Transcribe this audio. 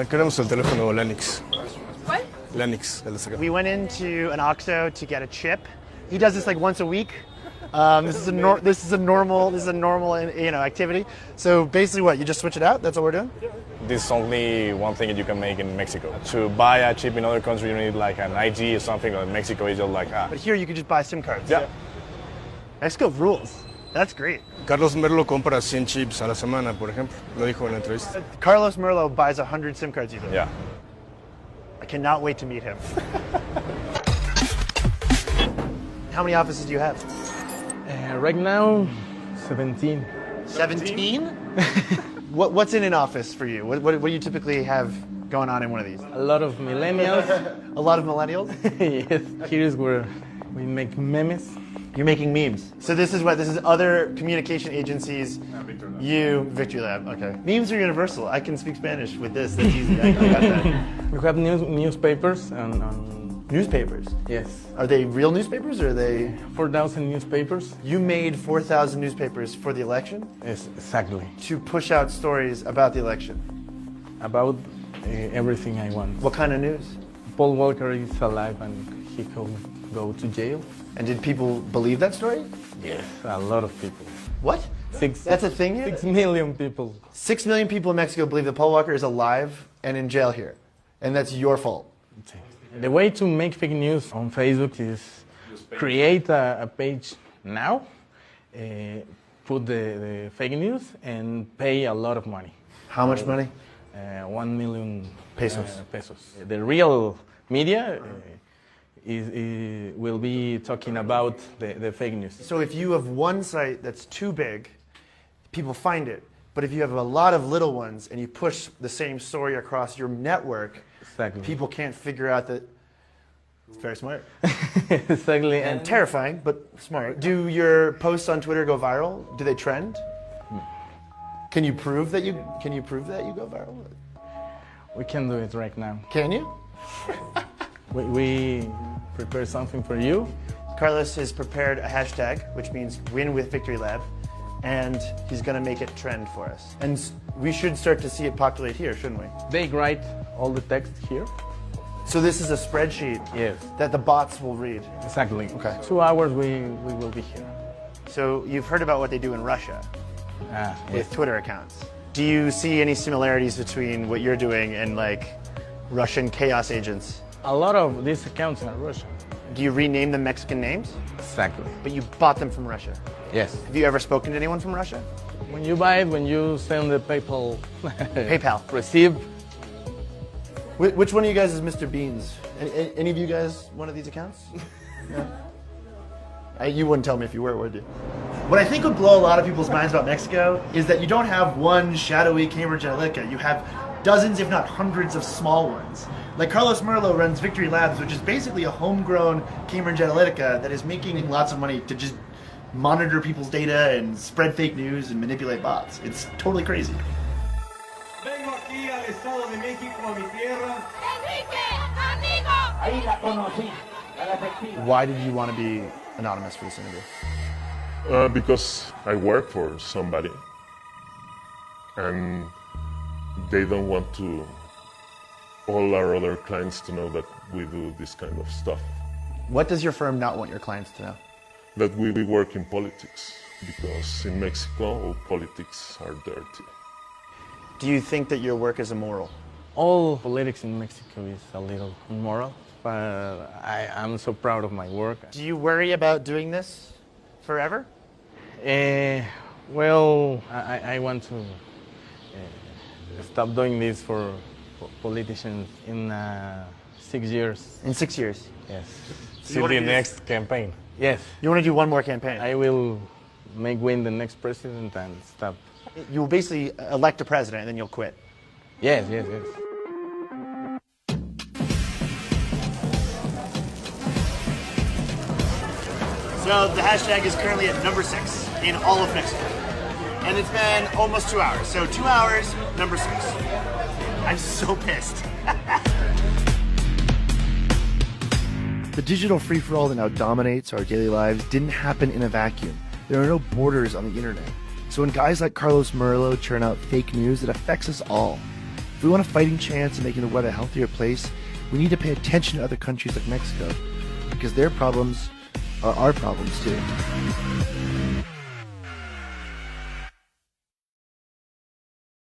Queremos el teléfono Lanix. ¿Cuál? Lanix, el de acá. We went into an OXXO to get a chip. He does this like once a week. This is a normal activity. So basically, what, you just switch it out? That's what we're doing. This is only one thing that you can make in Mexico. To buy a chip in other countries, you need like an ID or something. Or in Mexico, it's just like But here, you can just buy SIM cards. Yeah. Mexico rules. That's great. Carlos Merlo compra 100 chips a la semana, por ejemplo. Lo dijo en la entrevista. Carlos Merlo buys 100 SIM cards either. Yeah. I cannot wait to meet him. How many offices do you have? Right now, 17. 17? What's in an office for you? What do you typically have going on in one of these? A lot of millennials. A lot of millennials? Yes. Here is where we make memes. You're making memes. So this is other communication agencies. You, Victory Lab, okay. Memes are universal. I can speak Spanish with this, that's easy. I got that. We have newspapers and Newspapers? yes, Are they real newspapers or are they... 4,000 newspapers. You made 4,000 newspapers for the election Yes, exactly. to push out stories about the election. About everything I want. What kind of news? Paul Walker is alive and he could go to jail. And did people believe that story? Yes, a lot of people. What? That's a thing here? 6 million people. 6 million people in Mexico believe that Paul Walker is alive and in jail here. And that's your fault. The way to make fake news on Facebook is create a page now, put the fake news, and pay a lot of money. How much money? 1 million Pesos. pesos. The real media will be talking about the fake news. So if you have one site that's too big, people find it. But if you have a lot of little ones and you push the same story across your network, Exactly. people can't figure out that. It's very smart. Exactly. And terrifying, but smart. Do your posts on Twitter go viral? Do they trend? Can you prove that you go viral? We can do it right now. Can you? We prepare something for you. Carlos has prepared a hashtag, which means win with Victory Lab, and he's going to make it trend for us. And we should start to see it populate here, shouldn't we? They write all the text here. So this is a spreadsheet Yes. that the bots will read. Exactly. Okay. 2 hours we will be here. So you've heard about what they do in Russia with Yes. Twitter accounts. Do you see any similarities between what you're doing and like Russian chaos agents? A lot of these accounts are Russian. Do you rename them Mexican names? Exactly. But you bought them from Russia. Yes. Have you ever spoken to anyone from Russia? When you buy it, when you send the PayPal PayPal. receive, Which one of you guys is Mr. Beans? Any of you guys one of these accounts? Yeah. You wouldn't tell me if you were, would you? What I think would blow a lot of people's minds about Mexico is that you don't have one shadowy Cambridge Analytica. You have dozens, if not hundreds, of small ones. Like Carlos Merlo runs Victory Labs, which is basically a homegrown Cambridge Analytica that is making lots of money to just monitor people's data and spread fake news and manipulate bots. It's totally crazy. Vengo aquí al Estado de México, a mi tierra. Enrique, amigo. Ahí la conocí, a la efectiva. Why did you want to be anonymous for this interview? Because I work for somebody and they don't want to all our other clients to know that we do this kind of stuff. What does your firm not want your clients to know? That we work in politics, because in Mexico all politics are dirty. Do you think that your work is immoral? all politics in Mexico is a little immoral, but I'm so proud of my work. Do you worry about doing this forever? Well, I want to stop doing this for politicians in 6 years. In 6 years? Yes. Till the next campaign. Yes. You want to do one more campaign? I will win the next president and stop. You will basically elect a president and then you'll quit. Yes, yes, yes. So the hashtag is currently at number 6 in all of Mexico. And it's been almost 2 hours. So 2 hours, number 6. I'm so pissed. The digital free-for-all that now dominates our daily lives didn't happen in a vacuum. There are no borders on the internet. So when guys like Carlos Merlo churn out fake news, it affects us all. we want a fighting chance of making the world a healthier place, we need to pay attention to other countries like Mexico, because their problems are our problems too.